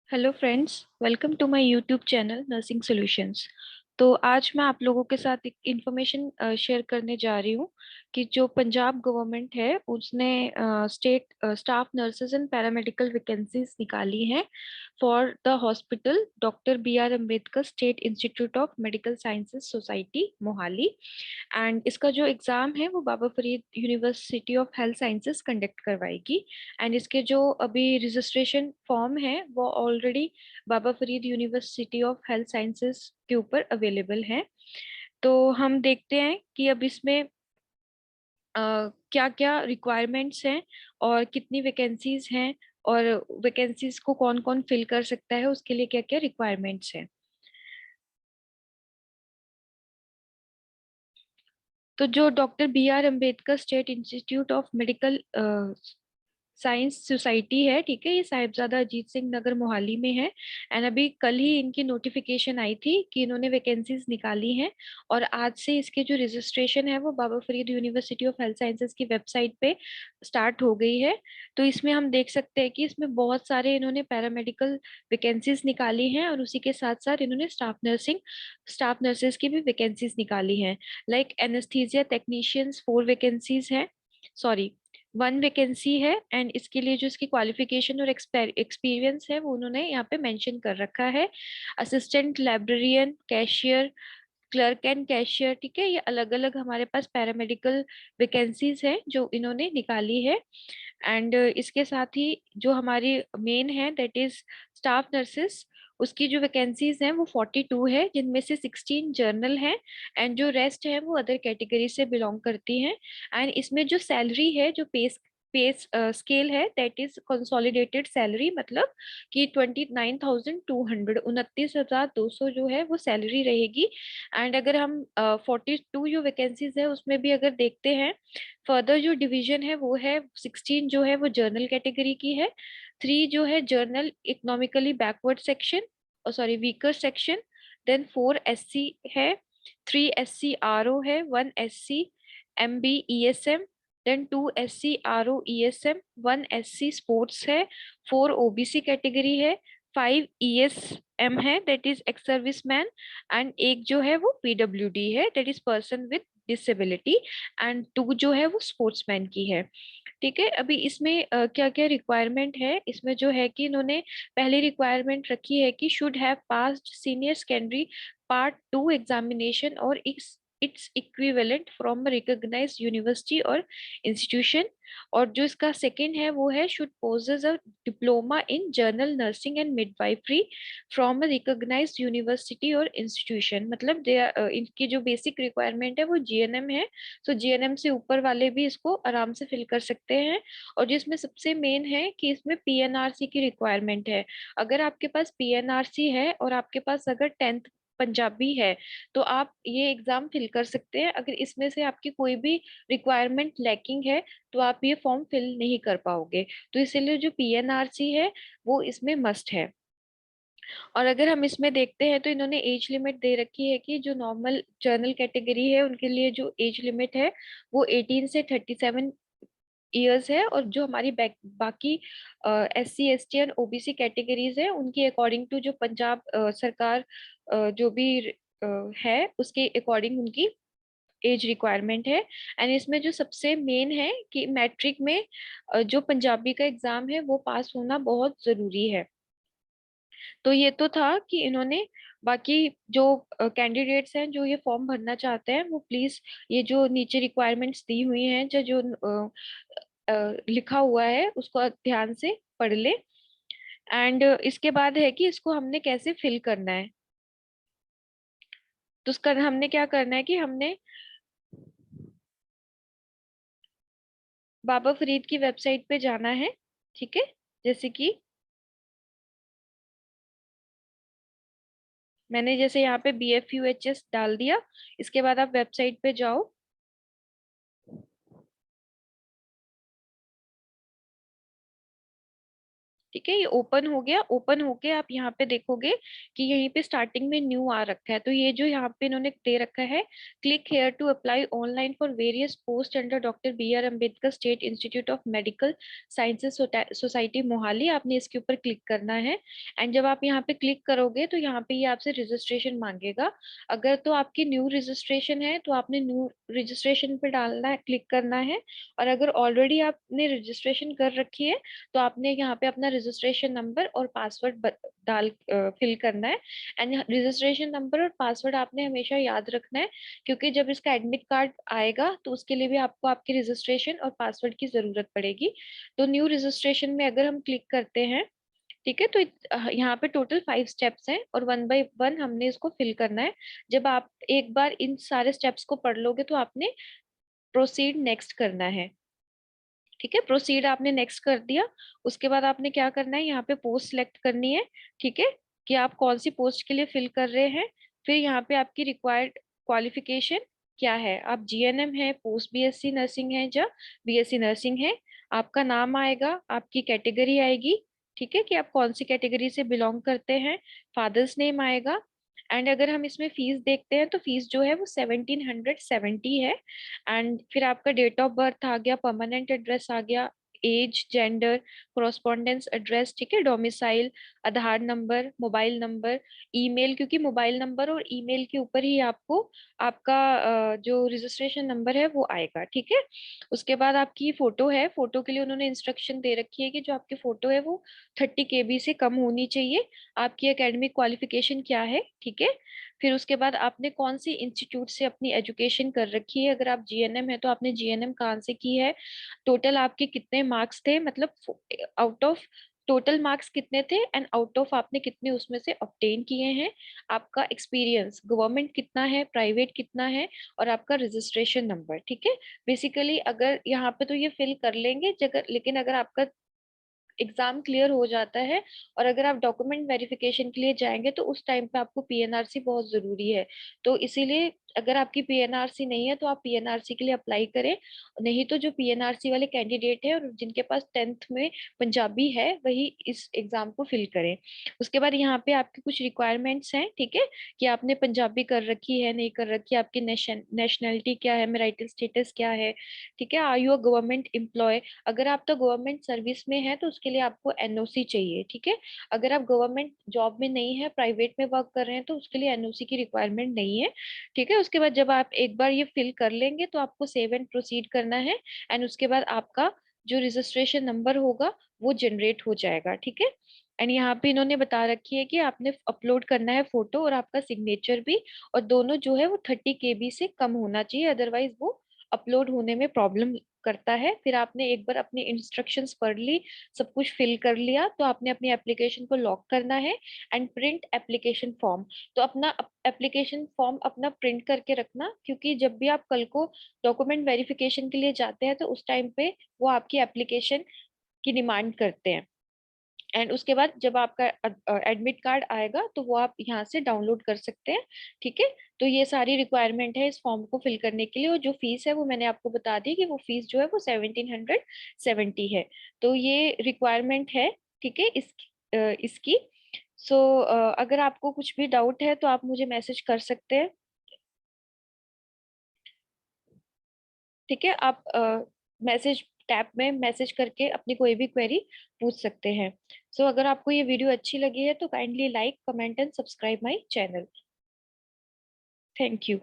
Hello friends, welcome to my YouTube channel nursing solutions. तो आज मैं आप लोगों के साथ एक इन्फॉर्मेशन शेयर करने जा रही हूँ कि जो पंजाब गवर्नमेंट है उसने state staff nurses and paramedical vacancies निकाली हैं for the hospital doctor B R Ambedkar state institute of medical sciences society Mohali. And इसका जो एग्जाम है वो Baba Farid university of health sciences conduct करवाएगी। एंड इसके जो अभी रजिस्ट्रेशन फॉर्म है वो already Baba Farid university of health sciences के ऊपर अवेलेबल है। तो हम देखते हैं कि अब इसमें क्या क्या रिक्वायरमेंट्स हैं और कितनी वैकेंसीज हैं और वैकेंसीज को कौन कौन फिल कर सकता है, उसके लिए क्या क्या रिक्वायरमेंट्स हैं। तो जो doctor B R Ambedkar state institute of medical science society है, ठीक है, ये साहिबजादा अजीत सिंह नगर मोहाली में है। एंड अभी कल ही इनकी नोटिफिकेशन आई थी कि इन्होंने वैकेंसीज निकाली हैं और आज से इसके जो रजिस्ट्रेशन है वो Baba Farid university of health sciences की वेबसाइट पे स्टार्ट हो गई है। तो इसमें हम देख सकते हैं कि इसमें बहुत सारे इन्होंने पैरामेडिकल वैकेंसीज निकाली हैं और उसी के साथ साथ इन्होंने स्टाफ नर्सेज की भी वैकेंसीज निकाली हैं। लाइक एनेस्थीसिया टेक्नीशियंस 4 वैकेंसीज हैं, सॉरी 1 वैकेंसी है। एंड इसके लिए जो इसकी क्वालिफिकेशन और एक्सपीरियंस है वो उन्होंने यहाँ पे मेंशन कर रखा है। Assistant librarian, cashier, clerk and cashier, ठीक है, ये अलग अलग हमारे पास पैरामेडिकल वैकेंसीज हैं जो इन्होंने निकाली है। एंड इसके साथ ही जो हमारी मेन है दैट इज स्टाफ नर्सेस, उसकी जो वैकेंसीज हैं वो 42 है, जिनमें से 16 जर्नल हैं एंड जो रेस्ट है वो अदर कैटेगरी से बिलोंग करती हैं। एंड इसमें जो सैलरी है, जो पे स्केल है दैट इज कंसोलिडेटेड सैलरी, मतलब कि 29,200, 29,200 जो है वो सैलरी रहेगी। एंड अगर हम 42 जो वैकेंसीज है उसमें भी अगर देखते हैं, फर्दर जो डिवीजन है वो है 16 जो है वो जर्नल कैटेगरी की है, 3 जो है जर्नल इकोनॉमिकली बैकवर्ड सेक्शन, और sorry weaker section, then 4 SC है, 3 SC RO है, 1 SC MB ESM, then 2 SC RO ESM, 1 SC sports है, 4 OBC कैटेगरी है, 5 ESM है that is ex service man, and एक जो है वो PWD है that is person with disability, and 2 जो है वो स्पोर्ट्समैन की है। ठीक है, अभी इसमें क्या क्या रिक्वायरमेंट है, इसमें जो है कि इन्होंने पहली रिक्वायरमेंट रखी है कि should have passed senior secondary part 2 examination और its equivalent from recognised university और इंस्टीट्यूशन। और जो इसका सेकंड है वो है should possess a diploma in general nursing and midwifery from a recognised university और इंस्टीट्यूशन, मतलब इनकी जो बेसिक रिक्वायरमेंट है वो जीएनएम है। तो जीएनएम से ऊपर वाले भी इसको आराम से फिल कर सकते हैं। और जिसमें सबसे मेन है कि इसमें पीएनआरसी की रिक्वायरमेंट है। अगर आपके पास पीएनआरसी है और आपके पास अगर 10th पंजाबी है तो आप ये एग्जाम फिल कर सकते हैं। अगर इसमें से आपकी कोई भी रिक्वायरमेंट लैकिंग है तो आप ये फॉर्म फिल नहीं कर पाओगे। तो इसीलिए जो पीएनआरसी है वो इसमें मस्ट है। और अगर हम इसमें देखते हैं तो इन्होंने एज लिमिट दे रखी है कि जो नॉर्मल जर्नल कैटेगरी है उनके लिए जो एज लिमिट है वो 18 से 37 ईयर्स है, और जो हमारी बाकी SC ST and OBC categories है उनकी अकॉर्डिंग टू जो पंजाब सरकार जो भी है उसके अकॉर्डिंग उनकी एज रिक्वायरमेंट है। एंड इसमें जो सबसे मेन है कि मैट्रिक में जो पंजाबी का एग्जाम है वो पास होना बहुत जरूरी है। तो ये तो था कि इन्होंने, बाकी जो कैंडिडेट्स हैं जो ये फॉर्म भरना चाहते हैं वो प्लीज ये जो नीचे रिक्वायरमेंट्स दी हुई हैं जो जो लिखा हुआ है उसको ध्यान से पढ़ ले। एंड इसके बाद है कि इसको हमने कैसे फिल करना है। तो उसका हमने क्या करना है कि हमने बाबा फरीद की वेबसाइट पे जाना है, ठीक है, जैसे कि मैंने जैसे यहाँ पे BFUHS डाल दिया। इसके बाद आप वेबसाइट पे जाओ। ठीक है, ये ओपन हो गया। ओपन होके आप यहाँ पे देखोगे कि यहीं पे स्टार्टिंग में न्यू आ रखा है। तो ये जो यहाँ पे इन्होंने दे रखा है, click here to apply online for various post under doctor B R Ambedkar state institute of medical sciences society Mohali, आपने इसके ऊपर क्लिक करना है। एंड जब आप यहाँ पे क्लिक करोगे तो यहाँ पे ये आपसे रजिस्ट्रेशन मांगेगा। अगर तो आपकी न्यू रजिस्ट्रेशन है तो आपने न्यू रजिस्ट्रेशन पे डालना है, क्लिक करना है। और अगर ऑलरेडी आपने रजिस्ट्रेशन कर रखी है तो आपने यहाँ पे अपना रजिस्ट्रेशन नंबर और पासवर्ड डाल फिल करना है। एंड रजिस्ट्रेशन नंबर और पासवर्ड आपने हमेशा याद रखना है, क्योंकि जब इसका एडमिट कार्ड आएगा तो उसके लिए भी आपको आपके रजिस्ट्रेशन और पासवर्ड की जरूरत पड़ेगी। तो न्यू रजिस्ट्रेशन में अगर हम क्लिक करते हैं, ठीक है, तो यहाँ पे टोटल 5 स्टेप्स हैं और वन बाय वन हमने इसको फिल करना है। जब आप एक बार इन सारे स्टेप्स को पढ़ लोगे तो आपने प्रोसीड नेक्स्ट करना है। ठीक है, प्रोसीड आपने नेक्स्ट कर दिया। उसके बाद आपने क्या करना है, यहाँ पे पोस्ट सिलेक्ट करनी है। ठीक है, कि आप कौन सी पोस्ट के लिए फिल कर रहे हैं। फिर यहाँ पे आपकी रिक्वायर्ड क्वालिफिकेशन क्या है, आप जीएनएम है, पोस्ट बीएससी नर्सिंग है या बीएससी नर्सिंग है। आपका नाम आएगा, आपकी कैटेगरी आएगी, ठीक है, कि आप कौन सी कैटेगरी से बिलोंग करते हैं। फादर्स नेम आएगा। एंड अगर हम इसमें फीस देखते हैं तो फीस जो है वो 1770 है। एंड फिर आपका डेट ऑफ बर्थ आ गया, परमानेंट एड्रेस आ गया, एज, जेंडर, कोरोस्पोंडेंस एड्रेस, ठीक है, डोमिसाइल, आधार नंबर, मोबाइल नंबर, ईमेल, क्योंकि मोबाइल नंबर और ईमेल के ऊपर ही आपको आपका जो रजिस्ट्रेशन नंबर है वो आएगा। ठीक है, उसके बाद आपकी फोटो है। फोटो के लिए उन्होंने इंस्ट्रक्शन दे रखी है कि जो आपकी फोटो है वो 30 KB से कम होनी चाहिए। आपकी एकेडमिक क्वालिफिकेशन क्या है, ठीक है। फिर उसके बाद आपने कौन सी इंस्टीट्यूट से अपनी एजुकेशन कर रखी है। अगर आप जीएनएम है तो आपने जीएनएम कहाँ से की है। टोटल आपके कितने मार्क्स थे, मतलब आउट ऑफ टोटल मार्क्स कितने थे एंड आउट ऑफ आपने कितने उसमें से ऑब्टेन किए हैं। आपका एक्सपीरियंस गवर्नमेंट कितना है, प्राइवेट कितना है, और आपका रजिस्ट्रेशन नंबर। ठीक है, बेसिकली अगर यहाँ पे तो ये फिल कर लेंगे जगह, लेकिन अगर आपका एग्जाम क्लियर हो जाता है और अगर आप डॉक्यूमेंट वेरिफिकेशन के लिए जाएंगे तो उस टाइम पे आपको पीएनआरसी बहुत जरूरी है। तो इसीलिए अगर आपकी पीएनआरसी नहीं है तो आप पीएनआरसी के लिए अप्लाई करें। नहीं तो जो पीएनआरसी वाले कैंडिडेट है और जिनके पास 10th में पंजाबी है वही इस एग्जाम को फिल करें। उसके बाद यहाँ पे आपके कुछ रिक्वायरमेंट्स हैं, ठीक है, कि आपने पंजाबी कर रखी है नहीं कर रखी है, आपकी नेशनैलिटी क्या है, मैरिटल स्टेटस क्या है, ठीक है, are you a government employ. अगर आप तो गवर्नमेंट सर्विस में है तो उसके लिए आपको एनओसी चाहिए। ठीक है, अगर आप गवर्नमेंट जॉब में नहीं है, प्राइवेट में वर्क कर रहे हैं, तो उसके लिए एनओसी की रिक्वायरमेंट नहीं है। ठीक है, उसके बाद जब आप एक बार ये फिल कर लेंगे तो आपको सेव एंड प्रोसीड करना है। एंड उसके बाद आपका जो रजिस्ट्रेशन नंबर होगा वो जनरेट हो जाएगा। ठीक है, एंड यहाँ पे इन्होंने बता रखी है कि आपने अपलोड करना है फोटो और आपका सिग्नेचर भी, और दोनों जो है वो 30 KB से कम होना चाहिए, अदरवाइज वो अपलोड होने में प्रॉब्लम करता है। फिर आपने एक बार अपनी इंस्ट्रक्शंस पढ़ ली, सब कुछ फिल कर लिया, तो आपने अपनी एप्लीकेशन को लॉक करना है एंड प्रिंट एप्लीकेशन फॉर्म। तो अपना एप्लीकेशन फॉर्म अपना प्रिंट करके रखना, क्योंकि जब भी आप कल को डॉक्यूमेंट वेरिफिकेशन के लिए जाते हैं तो उस टाइम पे वो आपकी एप्लीकेशन की डिमांड करते हैं। एंड उसके बाद जब आपका एडमिट कार्ड आएगा तो वो आप यहाँ से डाउनलोड कर सकते हैं। ठीक है, तो ये सारी रिक्वायरमेंट है इस फॉर्म को फिल करने के लिए, और जो फीस है वो मैंने आपको बता दी कि वो फीस जो है वो 1770 है। तो ये रिक्वायरमेंट है, ठीक है, इसकी। सो अगर आपको कुछ भी डाउट है तो आप मुझे मैसेज कर सकते हैं। ठीक है, आप मैसेज टैब में मैसेज करके अपनी कोई भी क्वेरी पूछ सकते हैं। सो अगर आपको ये वीडियो अच्छी लगी है तो kindly like, comment and subscribe my channel. Thank you.